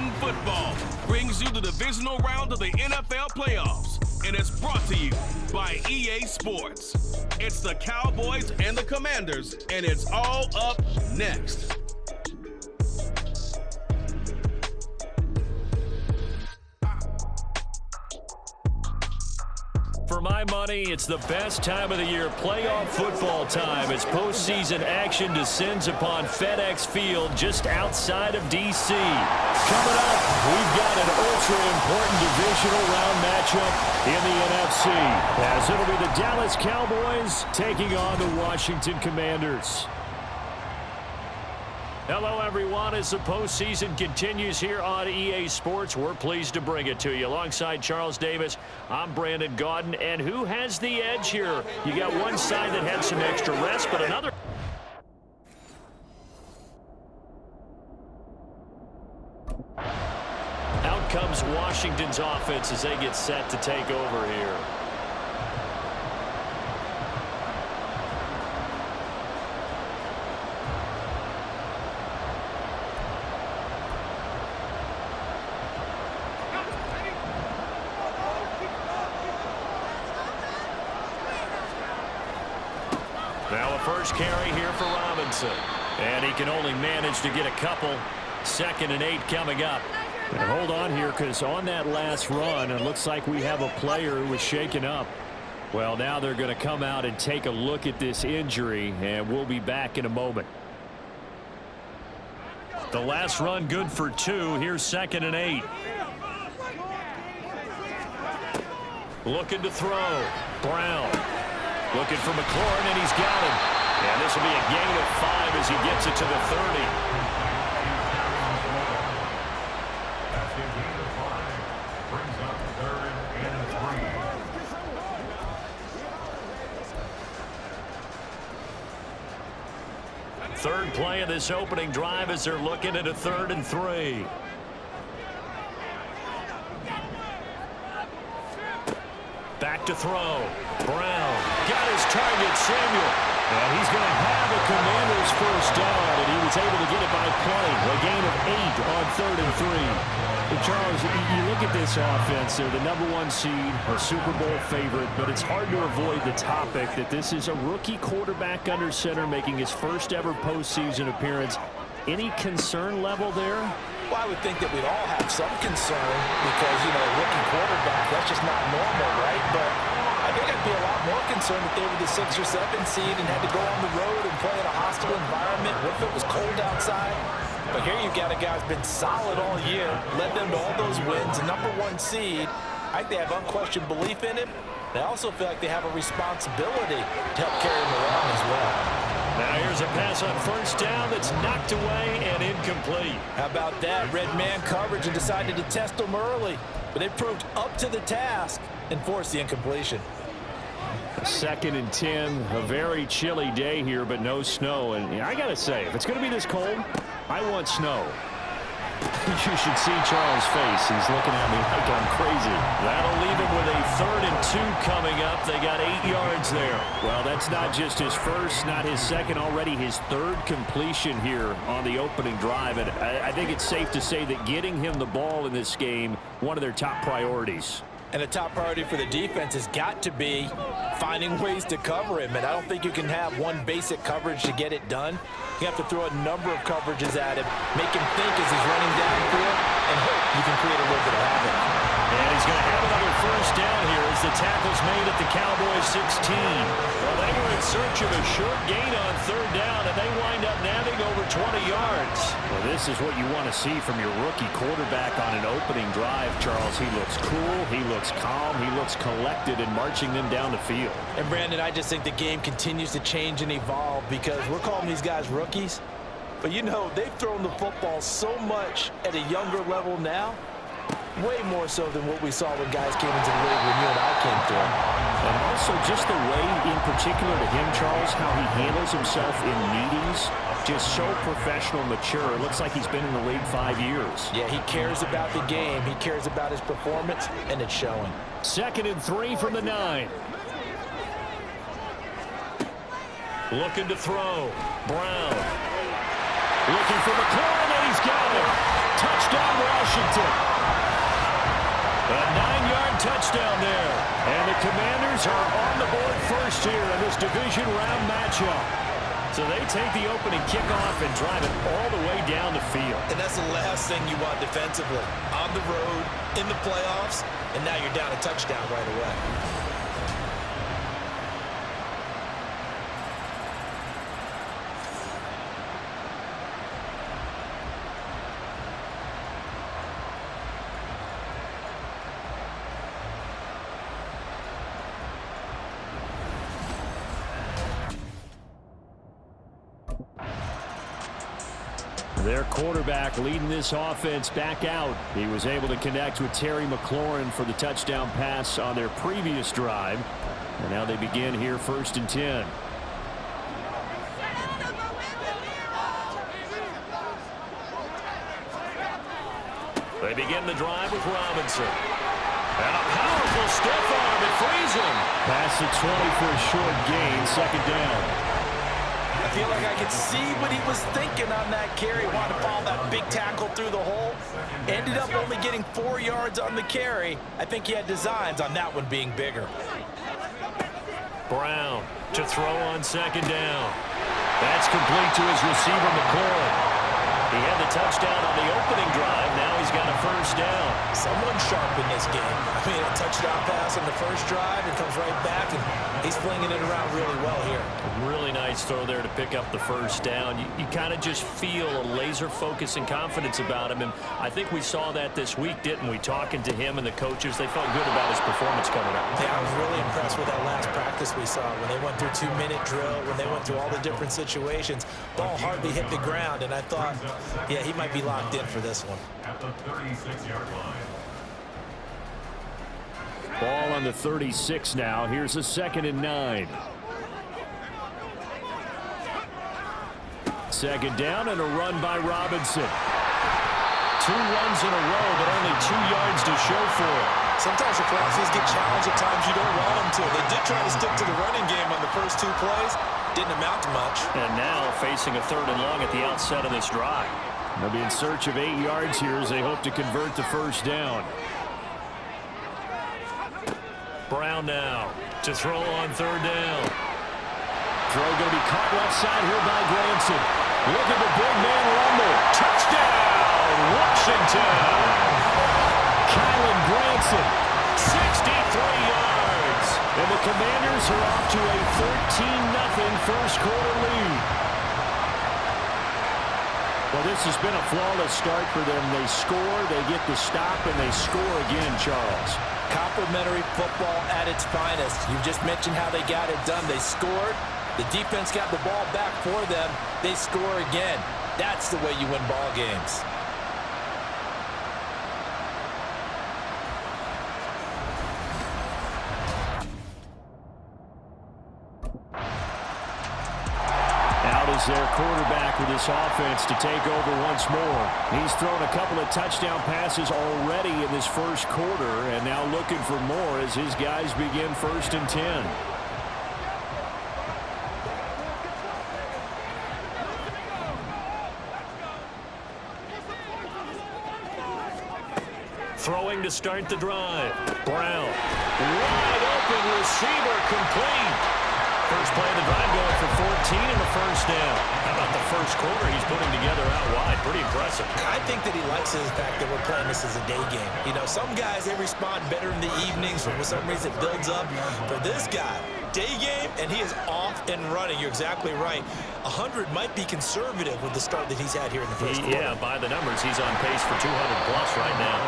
Madden Football brings you the divisional round of the NFL playoffs, and it's brought to you by EA Sports. It's the Cowboys and the Commanders, and it's all up next. For my money, it's the best time of the year, playoff football time, as postseason action descends upon FedEx Field just outside of D.C. Coming up, we've got an ultra-important divisional round matchup in the NFC, as it'll be the Dallas Cowboys taking on the Washington Commanders. Hello, everyone. As the postseason continues here on EA Sports, we're pleased to bring it to you. Alongside Charles Davis, I'm Brandon Gaudin. And who has the edge here? You got one side that had some extra rest, but another. Out comes Washington's offense as they get set to take over here. Now a first carry here for Robinson. And he can only manage to get a couple. 2nd and 8 coming up. And hold on here, because on that last run, it looks like we have a player who was shaken up. Well, now they're going to come out and take a look at this injury, and we'll be back in a moment. The last run good for 2. Here's 2nd and 8. Looking to throw. Brown. Looking for McLaurin, and he's got him. And this will be a gain of 5 as he gets it to the 30. Third play of this opening drive as they're looking at a 3rd and 3. Back to throw. Brown got his target, Samuel. And he's going to have a Commander's first down, and he was able to get it by play. A gain of 8 on 3rd and 3. Well, Charles, you look at this offense. They're the #1 seed, a Super Bowl favorite, but it's hard to avoid the topic that this is a rookie quarterback under center making his first ever postseason appearance. Any concern level there? Well, I would think that we'd all have some concern because, you know, a rookie quarterback, that's just not normal, right? But I think I'd be a lot more concerned if they were the 6th or 7th seed and had to go on the road and play in a hostile environment. What if it was cold outside? But here you've got a guy who's been solid all year, led them to all those wins, a #1 seed. I think they have unquestioned belief in him. They also feel like they have a responsibility to help carry him along as well. Now here's a pass on first down that's knocked away and incomplete. How about that? Red man coverage and decided to test them early. But they proved up to the task and forced the incompletion. 2nd and 10, a very chilly day here, but no snow. And I got to say, if it's going to be this cold, I want snow. You should see Charles' face. He's looking at me like I'm crazy. That'll leave him with a 3rd and 2 coming up. They got 8 yards there. Well, that's not just his first, not his second, already his 3rd completion here on the opening drive. And I think it's safe to say that getting him the ball in this game, one of their top priorities. And a top priority for the defense has got to be finding ways to cover him. And I don't think you can have one basic coverage to get it done. You have to throw a number of coverages at him, make him think as he's running downfield, and hope you can create a little bit of havoc. And he's going to have another first down here as the tackle's made at the Cowboys 16. Well, they were in search of a short gain on 3rd down, and they wind up nabbing over 20 yards. Well, this is what you want to see from your rookie quarterback on an opening drive, Charles. He looks cool, he looks calm, he looks collected in marching them down the field. And, Brandon, I just think the game continues to change and evolve because we're calling these guys rookies. But, you know, they've thrown the football so much at a younger level now, way more so than what we saw when guys came into the league when you and I came through. And also just the way, in particular to him, Charles, how he handles himself in meetings, just so professional, mature. It looks like he's been in the league 5 years. Yeah, he cares about the game. He cares about his performance, and it's showing. 2nd and 3 from the 9. Looking to throw. Brown. Looking for McLaurin, and he's got him. Touchdown, Washington. A 9-yard touchdown there. And the Commanders are on the board first here in this division round matchup. So they take the opening kickoff and drive it all the way down the field. And that's the last thing you want defensively. On the road, in the playoffs, and now you're down a touchdown right away. Their quarterback leading this offense back out. He was able to connect with Terry McLaurin for the touchdown pass on their previous drive. And now they begin here 1st and 10. They begin the drive with Robinson. And a powerful stiff arm. It frees him. Pass to 20 for a short gain. 2nd down. I feel like I could see what he was thinking on that carry. Wanted to follow that big tackle through the hole. Ended up only getting 4 yards on the carry. I think he had designs on that one being bigger. Brown to throw on 2nd down. That's complete to his receiver, McLaurin. He had the touchdown on the opening drive. Now he's got a 1st down. Someone sharp in this game. I mean, a touchdown pass on the first drive and comes right back, and he's flinging it around really well here. Really nice throw there to pick up the 1st down. You kind of just feel a laser focus and confidence about him, and I think we saw that this week, didn't we? Talking to him and the coaches, they felt good about his performance coming up. Yeah, I was really impressed with that last practice we saw when they went through 2-minute drill, when they went through all the different situations. Ball hardly hit the ground, and I thought, yeah, he might be locked in for this one. At the 36-yard line. Ball on the 36 now. Here's a 2nd and 9. 2nd down and a run by Robinson. 2 runs in a row, but only 2 yards to show for it. Sometimes your philosophies get challenged at times you don't want them to. They did try to stick to the running game on the first 2 plays. Didn't amount to much. And now facing a 3rd and long at the outset of this drive. They'll be in search of 8 yards here as they hope to convert the 1st down. Brown now to throw on 3rd down. Throw going to be caught left side here by Granson. Look at the big man rumble. Touchdown, Washington. Kylan Granson, 63 yards. And the Commanders are off to a 13-0 first quarter lead. Well, this has been a flawless start for them. They score, they get the stop, and they score again, Charles. Complimentary football at its finest. You just mentioned how they got it done. They scored. The defense got the ball back for them. They score again. That's the way you win ball games. Their quarterback with this offense to take over once more. He's thrown a couple of touchdown passes already in this first quarter, and now looking for more as his guys begin 1st and 10. Throwing to start the drive. Brown. Wide open receiver complete. First play of the drive going for 14 and the 1st down. How about the first quarter he's putting together out wide? Pretty impressive. I think that he likes the fact that we're playing this as a day game. You know, some guys, they respond better in the evenings, for some reason it builds up. For this guy, day game, and he is off and running. You're exactly right. 100 might be conservative with the start that he's had here in the first quarter. Yeah, by the numbers, he's on pace for 200-plus right now.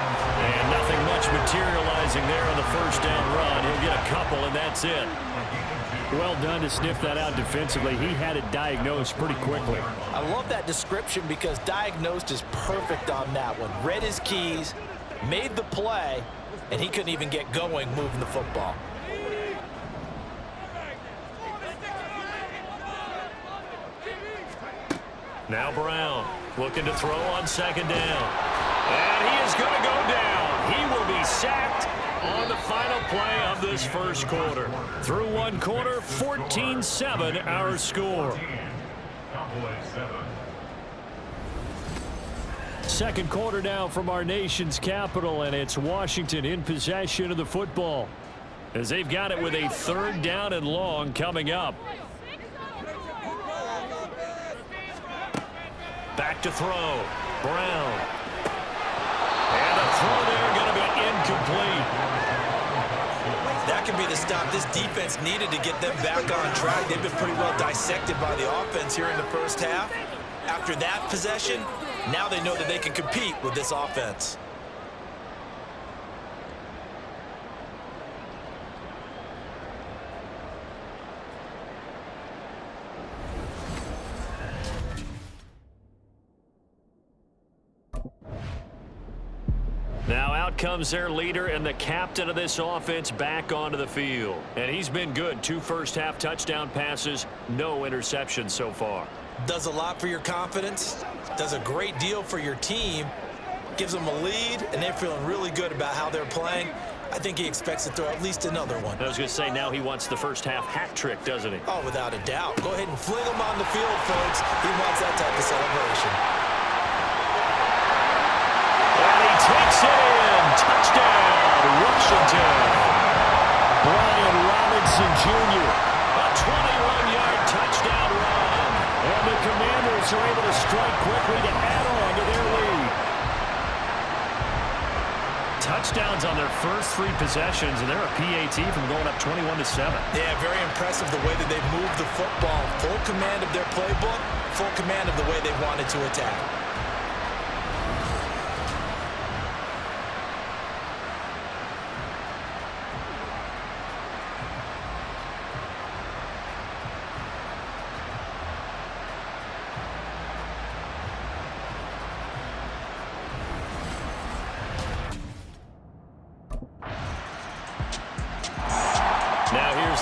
And nothing much materializing there on the first down run. He'll get a couple, and that's it. Well done to sniff that out defensively. He had it diagnosed pretty quickly. I love that description because diagnosed is perfect on that one. Read his keys, made the play, and he couldn't even get going moving the football. Now Brown looking to throw on 2nd down. And he is going to go down. He will be sacked on the final play of this first quarter. Through one quarter, 14-7 our score. Second quarter now from our nation's capital, and it's Washington in possession of the football as they've got it with a 3rd down and long coming up. Back to throw. Brown. And a throw there going to be incomplete. That could be the stop this defense needed to get them back on track. They've been pretty well dissected by the offense here in the first half. After that possession, now they know that they can compete with this offense. Now out comes their leader and the captain of this offense back onto the field. And he's been good. 2 first-half touchdown passes, no interceptions so far. Does a lot for your confidence, does a great deal for your team, gives them a lead, and they're feeling really good about how they're playing. I think he expects to throw at least another one. I was going to say, now he wants the first-half hat trick, doesn't he? Oh, without a doubt. Go ahead and fling him on the field, folks. He wants that type of celebration. Takes it in. Touchdown, Washington. Brian Robinson Jr. A 21-yard touchdown run. And the Commanders are able to strike quickly to add on to their lead. Touchdowns on their first 3 possessions, and they're a PAT from going up 21-7. Yeah, very impressive the way that they've moved the football. Full command of their playbook, full command of the way they wanted to attack.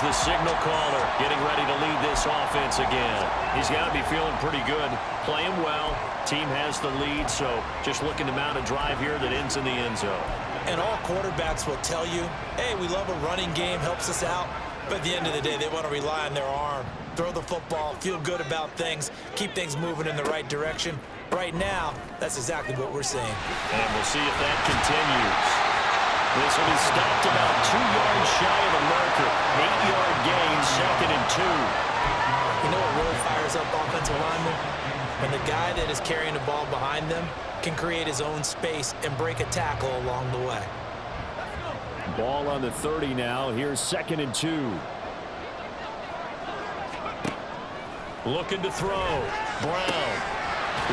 The signal caller getting ready to lead this offense again. He's got to be feeling pretty good, playing well. Team has the lead, so just looking to mount a drive here that ends in the end zone. And all quarterbacks will tell you, hey, we love a running game, helps us out. But at the end of the day, they want to rely on their arm. Throw the football, feel good about things, keep things moving in the right direction. Right now, that's exactly what we're seeing. And we'll see if that continues. This will be stopped about 2 yards shy of the marker. 8-yard gain, 2nd and 2. You know what really fires up offensive linemen? When the guy that is carrying the ball behind them can create his own space and break a tackle along the way. Ball on the 30 now. Here's 2nd and 2. Looking to throw. Brown.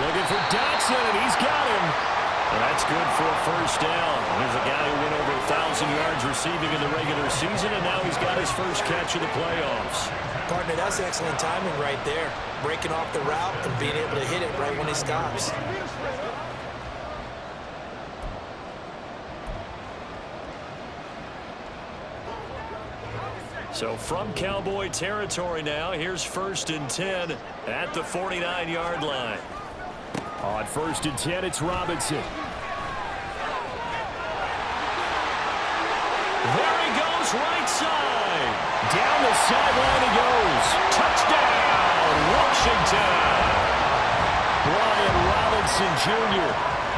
Looking for Dotson, and he's got him. And that's good for a first down. Here's a guy who went over 1,000 yards receiving in the regular season, and now he's got his first catch of the playoffs. Partner, that's excellent timing right there. Breaking off the route and being able to hit it right when he stops. So from Cowboy territory now, here's 1st and 10 at the 49-yard line. On 1st and 10, it's Robinson. There he goes, right side. Down the sideline he goes. Touchdown, Washington. Brian Robinson Jr.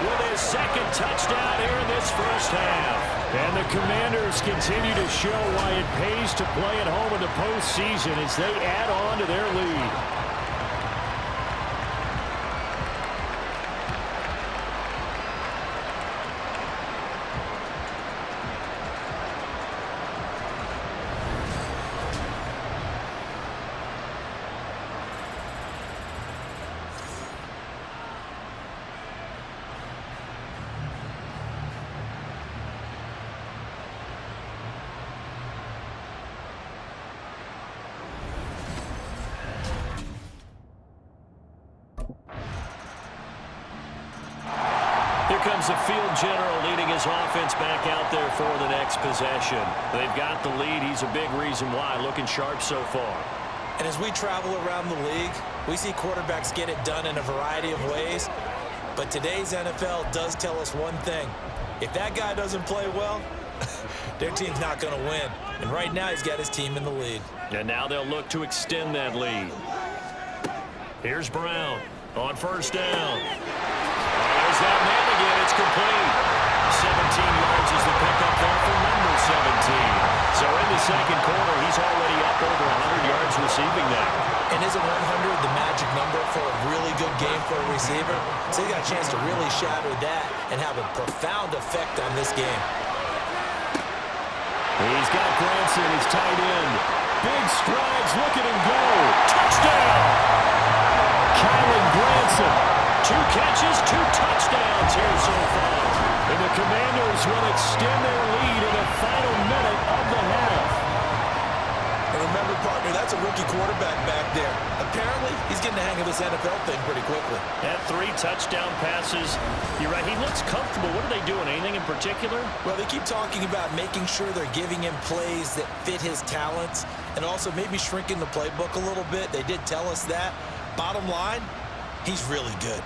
with his 2nd touchdown here in this first half. And the Commanders continue to show why it pays to play at home in the postseason as they add on to their lead. Comes the field general leading his offense back out there for the next possession. They've got the lead. He's a big reason why. Looking sharp so far. And as we travel around the league, we see quarterbacks get it done in a variety of ways. But today's NFL does tell us one thing. If that guy doesn't play well, their team's not going to win. And right now he's got his team in the lead. And now they'll look to extend that lead. Here's Brown on 1st down. There's that man again. It's complete. 17 yards is the pickup there for number 17. So in the second quarter, he's already up over 100 yards receiving that. And isn't 100 the magic number for a really good game for a receiver? So he got a chance to really shatter that and have a profound effect on this game. He's got Granson, his tight end. Big strides, look at him go. Touchdown! Kylan Granson. 2 catches, 2 touchdowns here so far. And the Commanders will extend their lead in the final minute of the half. And remember, partner, that's a rookie quarterback back there. Apparently, he's getting the hang of this NFL thing pretty quickly. Had 3 touchdown passes. You're right, he looks comfortable. What are they doing? Anything in particular? Well, they keep talking about making sure they're giving him plays that fit his talents and also maybe shrinking the playbook a little bit. They did tell us that. Bottom line, he's really good.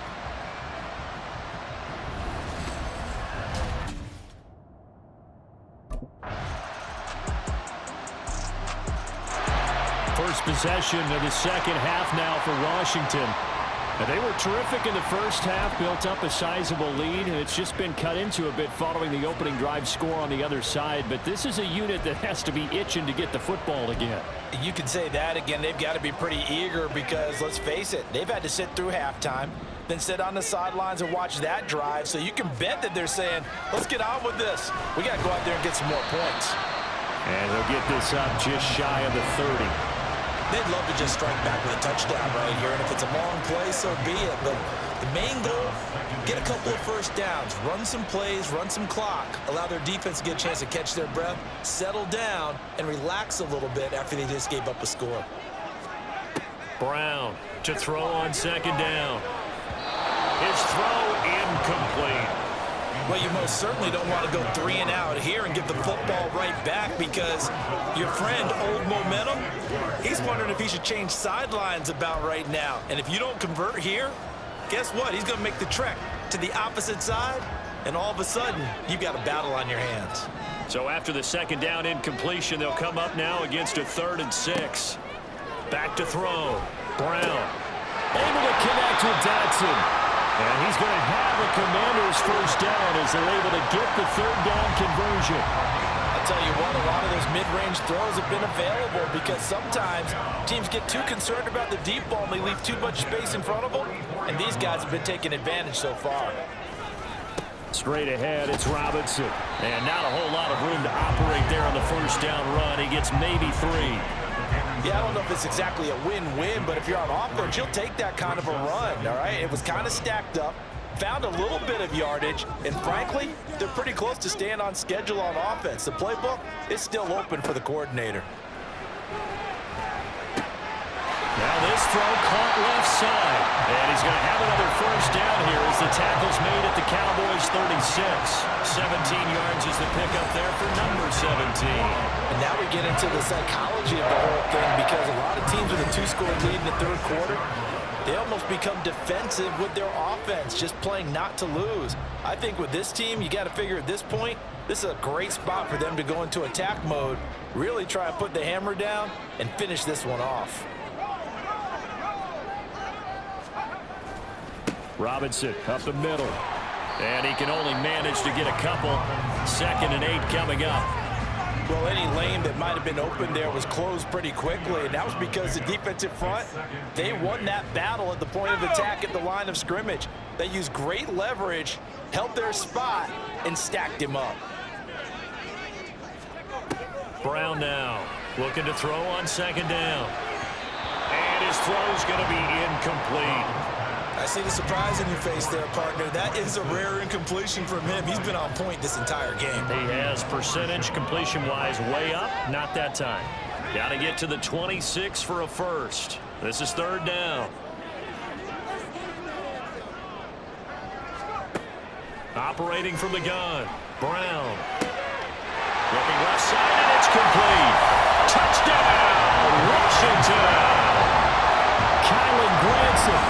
First possession of the second half now for Washington. They were terrific in the first half, built up a sizable lead, and it's just been cut into a bit following the opening drive score on the other side. But this is a unit that has to be itching to get the football again. You can say that again. They've got to be pretty eager because, let's face it, they've had to sit through halftime, then sit on the sidelines and watch that drive. So you can bet that they're saying, let's get on with this. We got to go out there and get some more points. And they'll get this up just shy of the 30. They'd love to just strike back with a touchdown right here, and if it's a long play, so be it. But the main goal, get a couple of first downs, run some plays, run some clock, allow their defense to get a chance to catch their breath, settle down, and relax a little bit after they just gave up a score. Brown to throw on second down. His throw incomplete. Well, you most certainly don't want to go 3 and out here and give the football right back because your friend, Old Momentum, he's wondering if he should change sidelines about right now. And if you don't convert here, guess what? He's going to make the trek to the opposite side, and all of a sudden, you've got a battle on your hands. So after the second down incompletion, they'll come up now against a 3rd and 6. Back to throw. Brown able to connect with Dotson. And he's going to have the Commanders' first down as they're able to get the 3rd down conversion. I'll tell you what, a lot of those mid-range throws have been available because sometimes teams get too concerned about the deep ball and they leave too much space in front of them, and these guys have been taking advantage so far. Straight ahead, it's Robinson. And not a whole lot of room to operate there on the first down run. He gets maybe 3. Yeah, I don't know if it's exactly a win-win, but if you're on offense, you'll take that kind of a run, all right? It was kind of stacked up, found a little bit of yardage, and frankly, they're pretty close to staying on schedule on offense. The playbook is still open for the coordinator. Now this throw caught left side. And he's going to have another first down here as the tackle's made at the Cowboys' 36. 17 yards is the pickup there for number 17. And now we get into the psychology of the whole thing because a lot of teams with a 2-score lead in the 3rd quarter, they almost become defensive with their offense, just playing not to lose. I think with this team, you got to figure at this point, this is a great spot for them to go into attack mode, really try and put the hammer down and finish this one off. Robinson up the middle. And he can only manage to get a couple. 2nd and 8 coming up. Well, any lane that might have been open there was closed pretty quickly, and that was because the defensive front, they won that battle at the point of attack at the line of scrimmage. They used great leverage, held their spot, and stacked him up. Brown now looking to throw on second down. And his throw's going to be incomplete. I see the surprise in your face there, partner. That is a rare incompletion from him. He's been on point this entire game. He has percentage completion-wise way up. Not that time. Got to get to the 26 for a first. This is 3rd down. Operating from the gun. Brown. Looking left side, and it's complete. Touchdown, Washington. Kylan Granson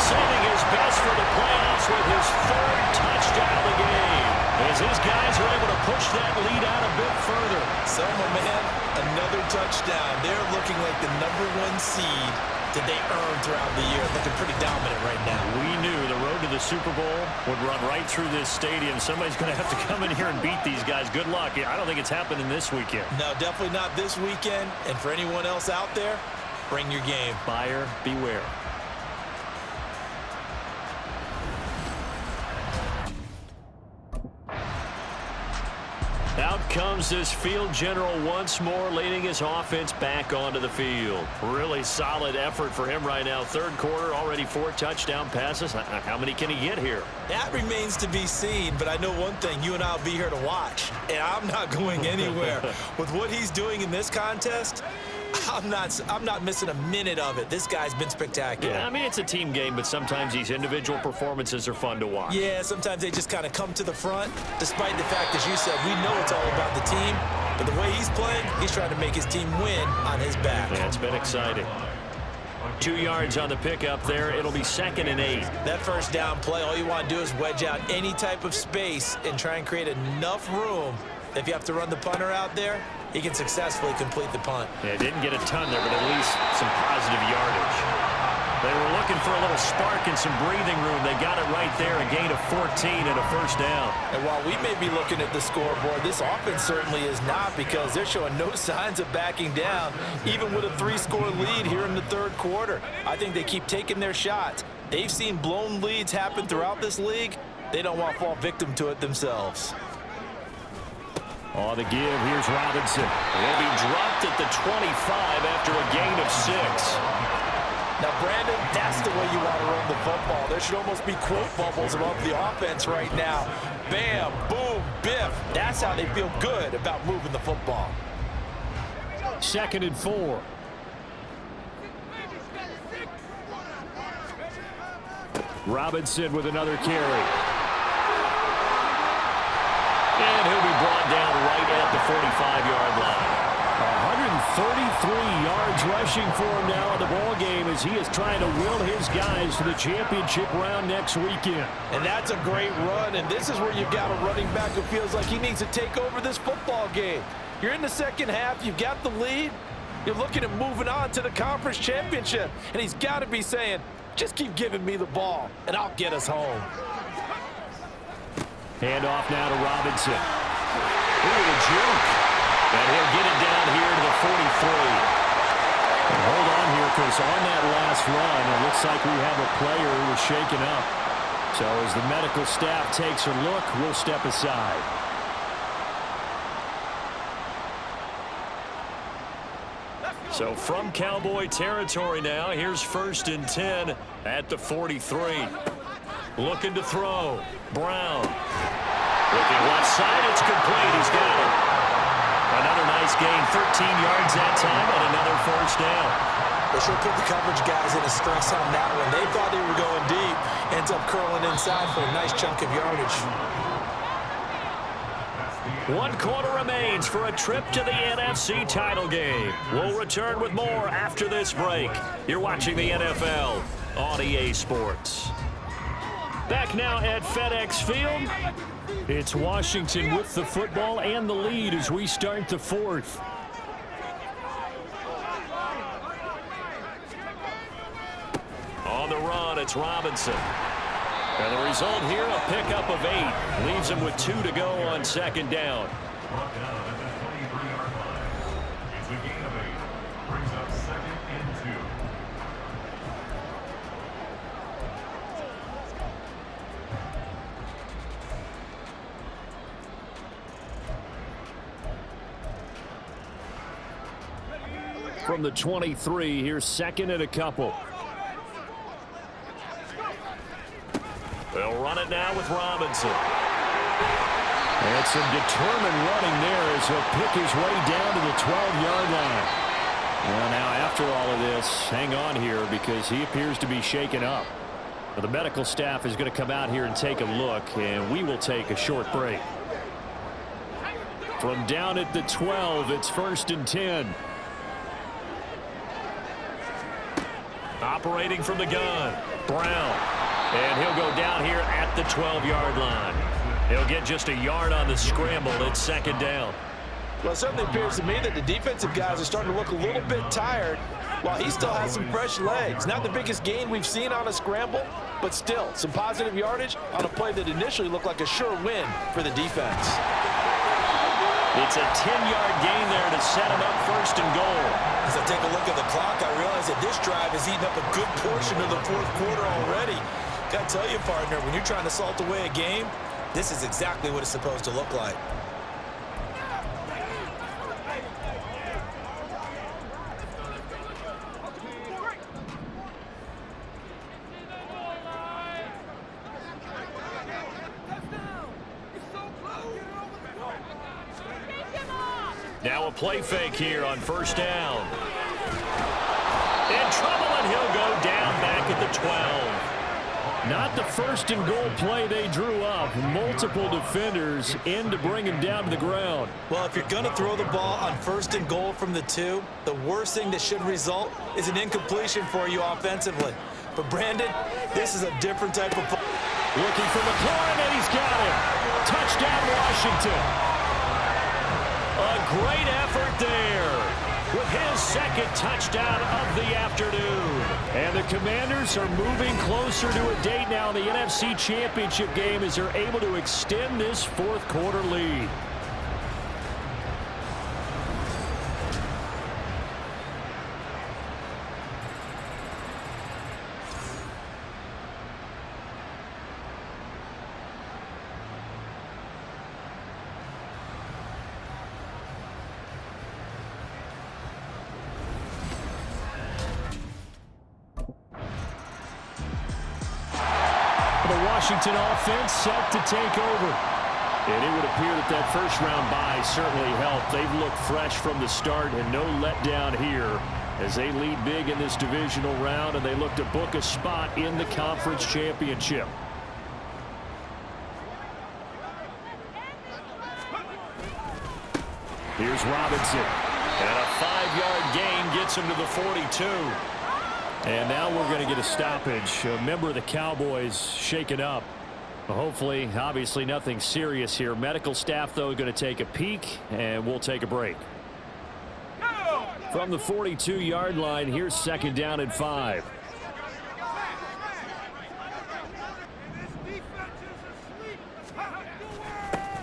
saving his best for the playoffs with his 3rd touchdown of the game. As his guys are able to push that lead out a bit further. So, my man, another touchdown. They're looking like the #1 seed that they earned throughout the year. Looking pretty dominant right now. We knew the road to the Super Bowl would run right through this stadium. Somebody's going to have to come in here and beat these guys. Good luck. I don't think it's happening this weekend. No, definitely not this weekend. And for anyone else out there, bring your game. Buyer beware. Out comes this field general once more, leading his offense back onto the field. Really solid effort for him right now. Third quarter, already 4 touchdown passes. How many can he get here? That remains to be seen, but I know one thing. You and I will be here to watch, and I'm not going anywhere. With what he's doing in this contest, I'm not missing a minute of it. This guy's been spectacular. Yeah, I mean, it's a team game, but sometimes these individual performances are fun to watch. Yeah, sometimes they just kind of come to the front, despite the fact, as you said, we know it's all about the team. But the way he's playing, he's trying to make his team win on his back. Yeah, it's been exciting. 2 yards on the pickup there. It'll be 2nd and 8. That first down play, all you want to do is wedge out any type of space and try and create enough room. If you have to run the punter out there, he can successfully complete the punt. Yeah, didn't get a ton there, but at least some positive yardage. They were looking for a little spark and some breathing room. They got it right there, a gain of 14 and a first down. And while we may be looking at the scoreboard, this offense certainly is not, because they're showing no signs of backing down, even with a 3-score lead here in the third quarter. I think they keep taking their shots. They've seen blown leads happen throughout this league. They don't want to fall victim to it themselves. Oh, the give. Here's Robinson. He'll be dropped at the 25 after a gain of 6. Now, Brandon, that's the way you want to run the football. There should almost be quote bubbles above the offense right now. Bam, boom, biff. That's how they feel good about moving the football. 2nd and 4. Robinson with another carry. And he'll be brought down right at the 45-yard line. 133 yards rushing for him now in the ball game as he is trying to will his guys to the championship round next weekend. And that's a great run, and this is where you've got a running back who feels like he needs to take over this football game. You're in the second half, you've got the lead, you're looking at moving on to the conference championship, and he's got to be saying, just keep giving me the ball, and I'll get us home. Hand off now to Robinson. Ooh, the juke. And he'll get it down here to the 43. And hold on here, because on that last run, it looks like we have a player who was shaken up. So as the medical staff takes a look, we'll step aside. So from Cowboy territory now, here's 1st and 10 at the 43. Looking to throw. Brown. Looking left side, it's complete. He's got it. Another nice gain, 13 yards that time, and another first down. They sure put the coverage guys in a stress on that one. They thought they were going deep. Ends up curling inside for a nice chunk of yardage. 1 quarter remains for a trip to the NFC title game. We'll return with more after this break. You're watching the NFL on EA Sports. Back now at FedEx Field. It's Washington with the football and the lead as we start the 4th. On the run, it's Robinson. And the result here, a pickup of 8. Leaves him with 2 to go on 2nd down. Brought down at the 23-yard line. It's a gain of 8. Brings up 2nd and 2. From the 23, here's 2nd and a couple. They'll run it now with Robinson. And some determined running there as he'll pick his way down to the 12-yard line. Well, now after all of this, hang on here because he appears to be shaken up. Well, the medical staff is going to come out here and take a look, and we will take a short break. From down at the 12, it's 1st and 10. Operating from the gun, Brown. And he'll go down here at the 12-yard line. He'll get just a yard on the scramble. It's 2nd down. Well, it certainly appears to me that the defensive guys are starting to look a little bit tired. Well, he still has some fresh legs. Not the biggest gain we've seen on a scramble, but still some positive yardage on a play that initially looked like a sure win for the defense. It's a 10-yard gain there to set him up first and goal. As I take a look at the clock, I realize that this drive has eaten up a good portion of the fourth quarter already. Got to tell you, partner, when you're trying to salt away a game, this is exactly what it's supposed to look like. Now a play fake here on first down. In trouble, and he'll go down back at the 12. Not the first and goal play they drew up. Multiple defenders in to bring him down to the ground. Well, if you're going to throw the ball on first and goal from the 2, the worst thing that should result is an incompletion for you offensively. But Brandon, this is a different type of play. Looking for McLaurin, and he's got him. Touchdown, Washington. A great effort there with his second touchdown of the afternoon. And the Commanders are moving closer to a date now in the NFC Championship game as they're able to extend this fourth quarter lead. Washington offense set to take over. And it would appear that that first round bye certainly helped. They've looked fresh from the start and no letdown here as they lead big in this divisional round and they look to book a spot in the conference championship. Here's Robinson. And a 5-yard gain gets him to the 42. And now we're going to get a stoppage. A member of the Cowboys shaken up. Hopefully, obviously nothing serious here. Medical staff, though, going to take a peek, and we'll take a break. From the 42-yard line, here's second down and 5.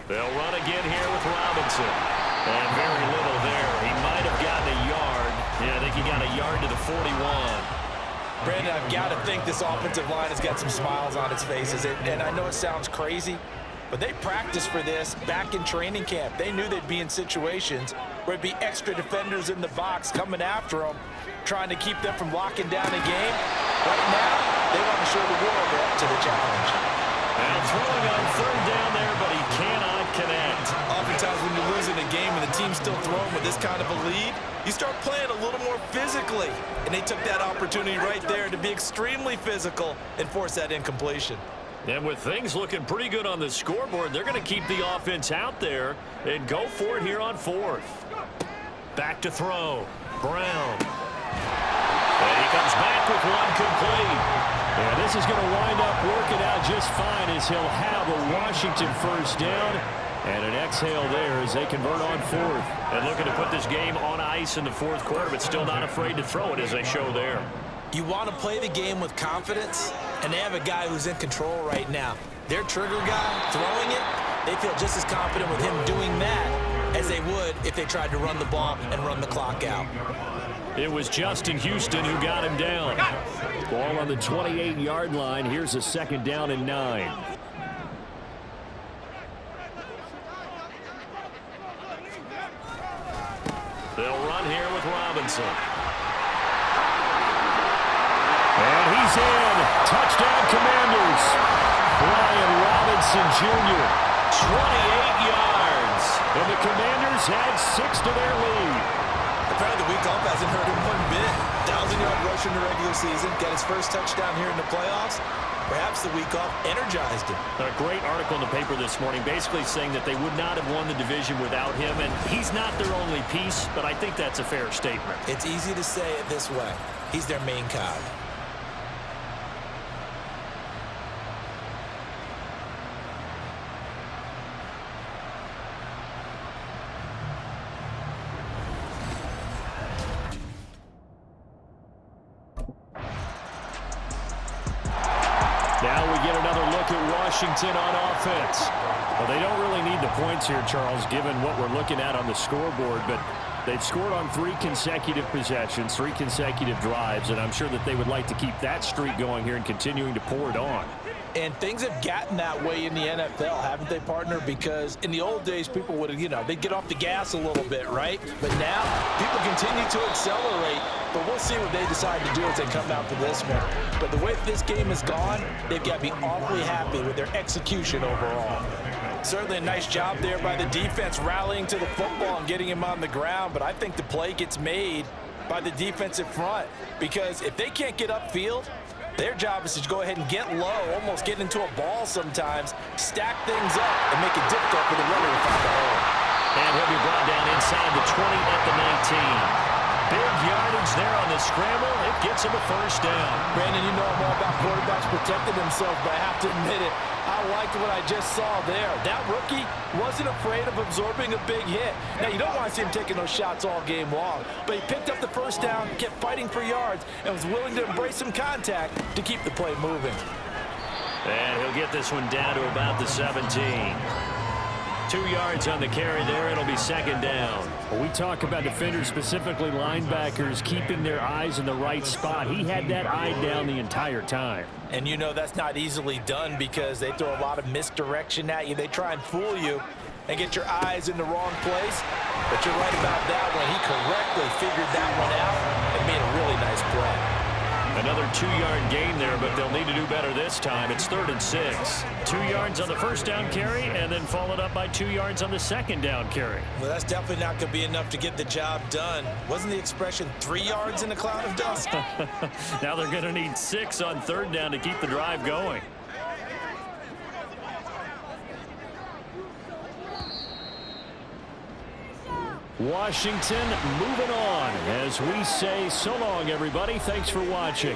They'll run again here with Robinson. And very little there. He might have gotten a yard. Yeah, I think he got a yard to the 41. Brandon, I've got to think this offensive line has got some smiles on its faces. And I know it sounds crazy, but they practiced for this back in training camp. They knew they'd be in situations where it'd be extra defenders in the box coming after them, trying to keep them from locking down a game. Right now, they want to show the world they're up to the challenge. And throwing on third down there, but he cannot connect. Oftentimes when you're losing a game and the team's still throwing with this kind of a lead, you start playing a little more physically. And they took that opportunity right there to be extremely physical and force that incompletion. And with things looking pretty good on the scoreboard, they're going to keep the offense out there and go for it here on fourth. Back to throw. Brown. And he comes back with one complete. And this is going to wind up working out just fine as he'll have a Washington first down. And an exhale there as they convert on fourth. And looking to put this game on ice in the fourth quarter, but still not afraid to throw it as they show there. You want to play the game with confidence, and they have a guy who's in control right now. Their trigger guy throwing it, they feel just as confident with him doing that as they would if they tried to run the ball and run the clock out. It was Justin Houston who got him down. Ball on the 28-yard line. Here's a second down and 9. They'll run here with Robinson. And he's in. Touchdown, Commanders. Brian Robinson Jr., 28 yards. And the Commanders add 6 to their lead. Apparently the week off hasn't hurt him one bit. 1,000-yard rush in the regular season. Got his first touchdown here in the playoffs. Perhaps the week off energized him. A great article in the paper this morning basically saying that they would not have won the division without him, and he's not their only piece, but I think that's a fair statement. It's easy to say it this way. He's their main cog. Now we get another look at Washington on offense. Well, they don't really need the points here, Charles, given what we're looking at on the scoreboard, but they've scored on 3 consecutive possessions, 3 consecutive drives, and I'm sure that they would like to keep that streak going here and continuing to pour it on. And things have gotten that way in the NFL, haven't they, partner? Because in the old days, people would, they'd get off the gas a little bit, right? But now, people continue to accelerate. But we'll see what they decide to do as they come out for this one. But the way this game has gone, they've got to be awfully happy with their execution overall. Certainly a nice job there by the defense rallying to the football and getting him on the ground. But I think the play gets made by the defensive front. Because if they can't get upfield, their job is to go ahead and get low, almost get into a ball sometimes, stack things up, and make it difficult for the runner to find the hole. And he'll be brought down inside the 20 at the 19. Big yardage there on the scramble. It gets him a first down. Brandon, you know I'm all about quarterbacks protecting themselves, but I have to admit it, I liked what I just saw there. That rookie wasn't afraid of absorbing a big hit. Now, you don't want to see him taking those shots all game long, but he picked up the first down, kept fighting for yards, and was willing to embrace some contact to keep the play moving. And he'll get this one down to about the 17. 2 yards on the carry there. It'll be second down. Well, we talk about defenders, specifically linebackers, keeping their eyes in the right spot. He had that eye down the entire time. And you know that's not easily done because they throw a lot of misdirection at you. They try and fool you and get your eyes in the wrong place. But you're right about that one. He correctly figured that one out and made a really nice play. Another 2-yard gain there, but they'll need to do better this time. It's 3rd and 6. 2 yards on the first down carry, and then followed up by 2 yards on the second down carry. Well, that's definitely not going to be enough to get the job done. Wasn't the expression 3 yards in a cloud of dust? Now they're going to need 6 on 3rd down to keep the drive going. Washington moving on as we say so long, everybody. Thanks for watching.